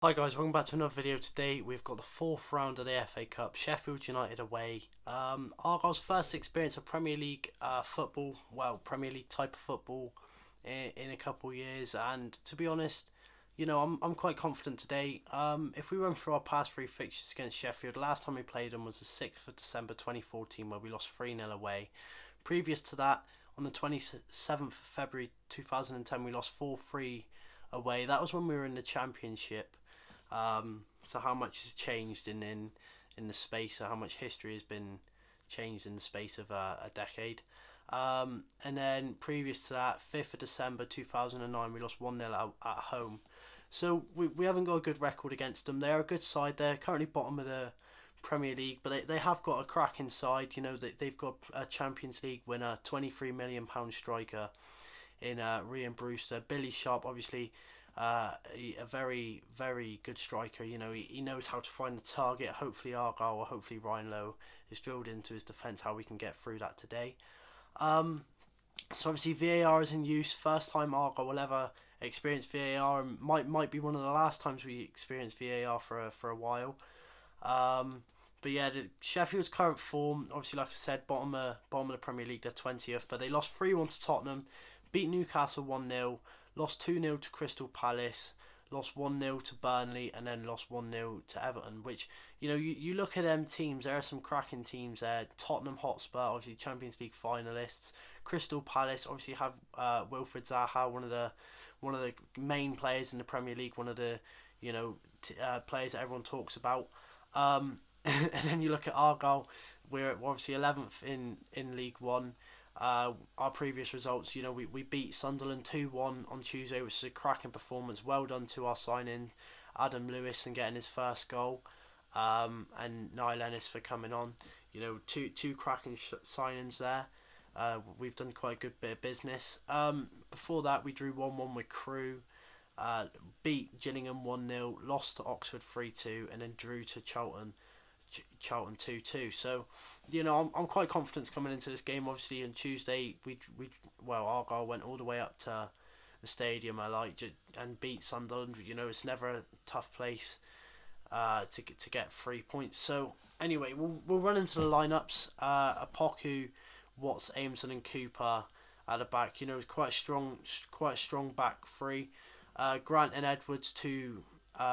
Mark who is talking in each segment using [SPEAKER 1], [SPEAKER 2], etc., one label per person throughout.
[SPEAKER 1] Hi guys, welcome back to another video. Today we've got the fourth round of the FA Cup, Sheffield United away. Argyle's first experience of Premier League football, well, Premier League type of football in a couple of years, and to be honest, I'm quite confident today. If we run through our past three fixtures against Sheffield, the last time we played them was the 6th of December 2014, where we lost 3-0 away. Previous to that, on the 27th of February 2010, we lost 4-3 away. That was when we were in the Championship. So how much has changed in the space, or how much history has been changed in the space of a decade. And then previous to that, 5th of December 2009, we lost 1-0 at home. So we haven't got a good record against them. They're a good side. They're currently bottom of the Premier League, but they have got a cracking side. They've got a Champions League winner, £23 million striker in Ryan Brewster. Billy Sharp, obviously, a very, very good striker. He knows how to find the target. Hopefully Argyle or hopefully Ryan Lowe is drilled into his defence how we can get through that today. So obviously VAR is in use. First time Argyle will ever experience VAR, and might be one of the last times we experience VAR for a while. But yeah, Sheffield's current form, obviously, like I said, bottom of the Premier League, they're 20th, but they lost 3-1 to Tottenham, beat Newcastle 1-0, lost 2-0 to Crystal Palace, lost 1-0 to Burnley, and then lost 1-0 to Everton, which, you look at them teams, there are some cracking teams there. Tottenham Hotspur, obviously Champions League finalists. Crystal Palace, obviously, have Wilfried Zaha, one of the main players in the Premier League, one of the, players that everyone talks about. And then you look at Argyle, we're obviously 11th in League One. Our previous results, we beat Sunderland 2-1 on Tuesday, which is a cracking performance. Well done to our signing, Adam Lewis, and getting his first goal, and Niall Ennis for coming on. Two cracking signings there. We've done quite a good bit of business. Before that, we drew 1-1 with Crewe, beat Gillingham 1-0, lost to Oxford 3-2, and then drew to Charlton 2-2. So, I'm quite confident coming into this game. Obviously, on Tuesday, Argyle went all the way up to the stadium, and beat Sunderland. It's never a tough place to get 3 points. So, anyway, we'll run into the lineups. Apoku, Watts, Aimson, and Cooper at the back. It's quite a strong back three. Grant and Edwards, two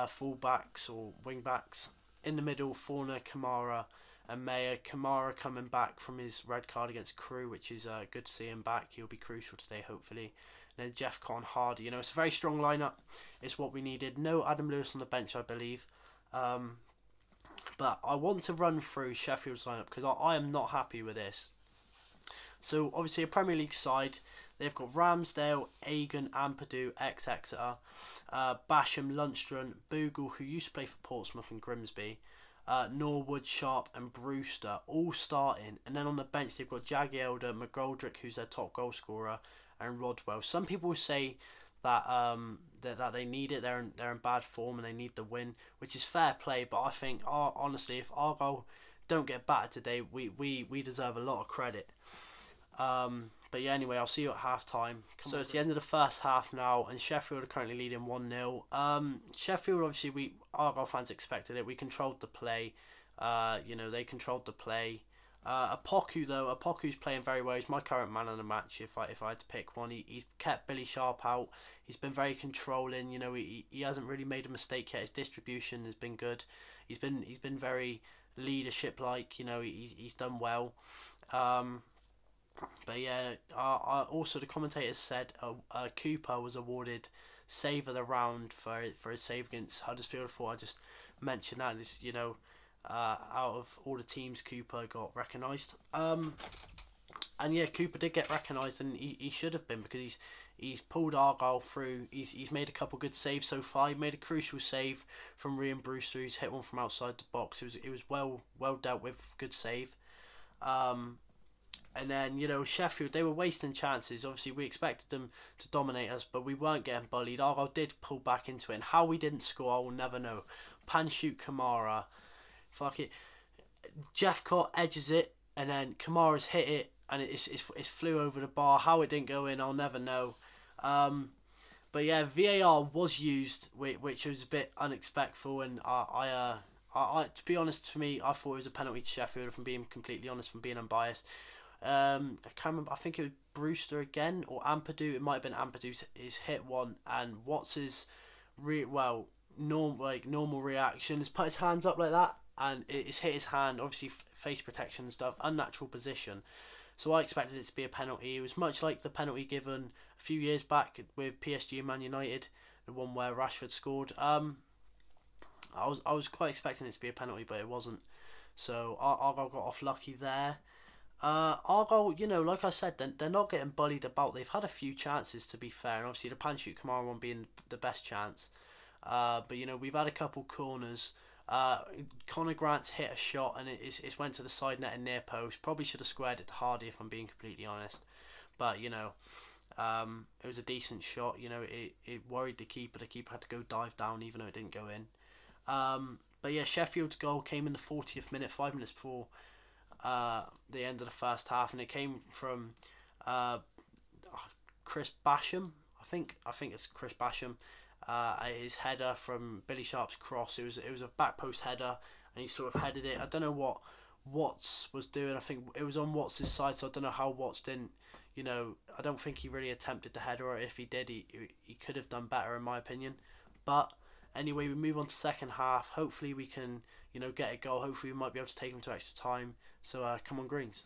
[SPEAKER 1] full backs or wing backs. In the middle, Forner, Kamara, and Mayer. Kamara coming back from his red card against Crewe, which is good to see him back. He'll be crucial today, hopefully. And then Jeff Con Hardy. It's a very strong lineup. It's what we needed. No Adam Lewis on the bench, I believe. But I want to run through Sheffield's lineup because I am not happy with this. So, obviously, a Premier League side. They've got Ramsdale, Agan, Ampadu, ex-Exeter, Basham, Lundstrom, Bogle, who used to play for Portsmouth and Grimsby, Norwood, Sharp, and Brewster, all starting. And then on the bench, they've got Jagielda, McGoldrick, who's their top goal scorer, and Rodwell. Some people say that that they need it. They're in bad form and they need the win, which is fair play. But I think, honestly, if Argyle don't get battered today, we deserve a lot of credit. But yeah, anyway, I'll see you at half time. So it's the end of the first half now, and Sheffield are currently leading 1-0. Sheffield, obviously, Argyle fans expected it. We controlled the play. They controlled the play. Apoku's playing very well. He's my current man of the match. If I had to pick one, he's kept Billy Sharp out. He's been very controlling. He hasn't really made a mistake yet. His distribution has been good. He's been very leadership like. He's done well. But yeah, also the commentators said Cooper was awarded save of the round for his save against Huddersfield. I thought I'd just mention that. Out of all the teams, Cooper got recognised. And yeah, Cooper did get recognised, and he should have been, because he's pulled Argyle through. He's made a couple good saves so far. He made a crucial save from Ryan Brewster, who's hit one from outside the box. It was well dealt with, good save. And then, Sheffield, they were wasting chances. Obviously, we expected them to dominate us, but we weren't getting bullied. Argyle did pull back into it, and how we didn't score, I will never know. Pan-shoot Kamara. Fuck it. Jeffcott edges it, and then Kamara's hit it, and it flew over the bar. How it didn't go in, I'll never know. But yeah, VAR was used, which was a bit unexpected, and to be honest, to me, I thought it was a penalty to Sheffield. If I'm being completely honest, from being unbiased, I can't remember. I think it was Brewster again or Ampadu. It might have been Ampadu's. He's hit one, and what's his normal reaction is put his hands up like that, and it's hit his hand. Obviously, face protection and stuff, unnatural position. So I expected it to be a penalty. It was much like the penalty given a few years back with PSG and Man United, the one where Rashford scored. I was quite expecting it to be a penalty, but it wasn't. So Argyle got off lucky there. Argyle, like I said, they're not getting bullied about. They've had a few chances, to be fair, and obviously the Panshoot Kamara one being the best chance. But we've had a couple corners. Conor Grant's hit a shot and it's went to the side net and near post. Probably should have squared it to Hardy, if I'm being completely honest. But it was a decent shot. It worried the keeper. The keeper had to go dive down even though it didn't go in. But yeah, Sheffield's goal came in the 40th minute, 5 minutes before the end of the first half, and it came from Chris Basham. I think it's Chris Basham. His header from Billy Sharp's cross. It was a back post header, and he sort of headed it. I don't know what Watts was doing. I think it was on Watts' side, so I don't know how Watts didn't. I don't think he really attempted the header, or if he did, he could have done better in my opinion. But anyway, we move on to second half. Hopefully we can get a goal. Hopefully we might be able to take them to extra time. So come on, Greens.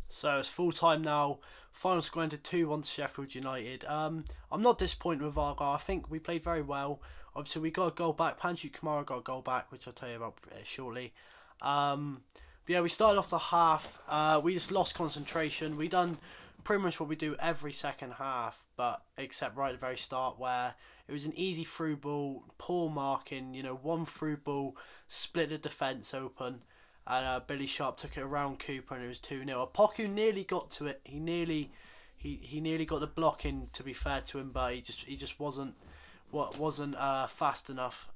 [SPEAKER 1] So it's full time now. Final score ended 2-1 to Sheffield United. I'm not disappointed with Argyle. I think we played very well. Obviously, we got a goal back. Panshoot Kamara got a goal back, which I'll tell you about shortly. But yeah, we started off the half. We just lost concentration. We done pretty much what we do every second half, but except right at the very start where it was an easy through ball, poor marking. One through ball, split the defence open. And Billy Sharp took it around Cooper, and it was 2-0. Apoku nearly got to it. He nearly got the block in, to be fair to him, but he just wasn't fast enough.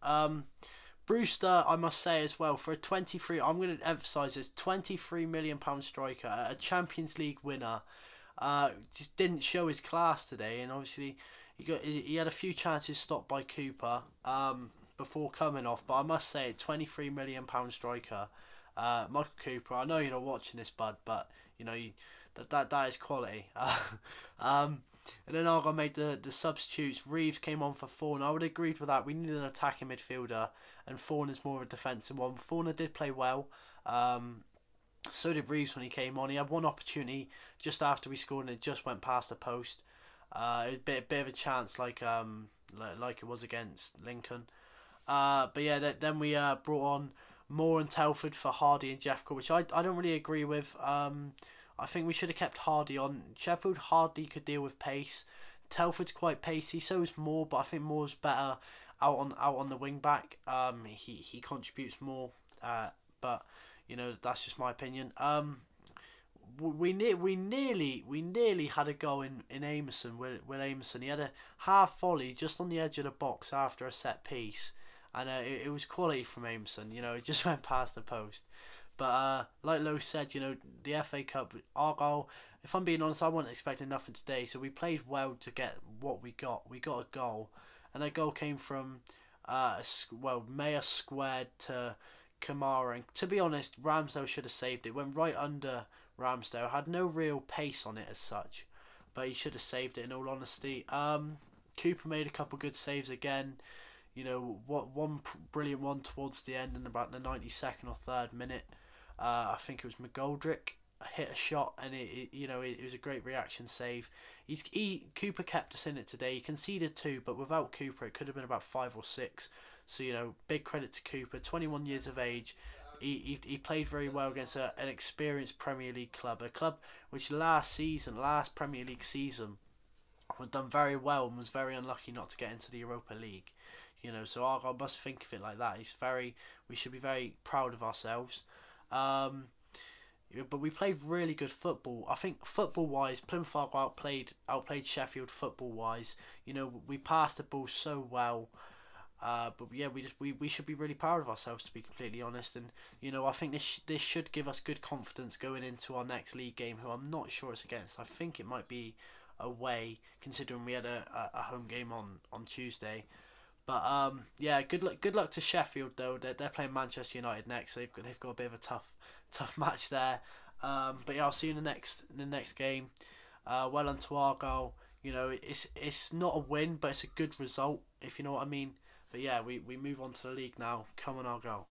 [SPEAKER 1] Brewster, I must say as well, for a 23, I'm going to emphasise this, £23 million striker, a Champions League winner, just didn't show his class today, and obviously he had a few chances stopped by Cooper before coming off, but I must say, £23 million striker. Michael Cooper, I know you're not watching this, bud, but that is quality. And then Argyle made the substitutes. Reeves came on for Fawn. I would agree with that. We needed an attacking midfielder, and Fawn is more of a defensive one. Fawn did play well. So did Reeves when he came on. He had one opportunity just after we scored, and it just went past the post. It was a bit of a chance, like it was against Lincoln. But yeah, then we brought on Moore and Telford for Hardy and Jeffco, which I don't really agree with. I think we should have kept Hardy on. Sheffield hardly could deal with pace. Telford's quite pacey, so is Moore, but I think Moore's better out on the wing back. He contributes more, but that's just my opinion. We nearly had a goal in Amerson. Will Amerson, he had a half volley just on the edge of the box after a set piece. And it was quality from Amerson, it just went past the post. But like Lowe said, the FA Cup, Argyle, if I'm being honest, I wasn't expecting nothing today. So we played well to get what we got. We got a goal. And that goal came from, Mayer squared to Kamara. And to be honest, Ramsdale should have saved it. Went right under Ramsdale. Had no real pace on it as such. But he should have saved it in all honesty. Cooper made a couple good saves again. One brilliant one towards the end in about the 92nd or 3rd minute. I think it was McGoldrick hit a shot, and it was a great reaction save. Cooper kept us in it today. He conceded 2, but without Cooper it could have been about 5 or 6. So big credit to Cooper. 21 years of age. He played very well against an experienced Premier League club, a club which last Premier League season had done very well and was very unlucky not to get into the Europa League. So Argyle must think of it like that. We should be very proud of ourselves. But we played really good football. I think football-wise, Plymouth Argyle outplayed Sheffield football-wise. We passed the ball so well. But yeah, we should be really proud of ourselves, to be completely honest. And I think this should give us good confidence going into our next league game, who I'm not sure it's against. I think it might be away, considering we had a home game on Tuesday. But yeah, good luck to Sheffield though. They're playing Manchester United next. So they've got a bit of a tough match there. But yeah, I'll see you in the next game. Well done to Argyle. You know, it's not a win, but it's a good result, if you know what I mean. But yeah, we move on to the league now. Come on, Argyle.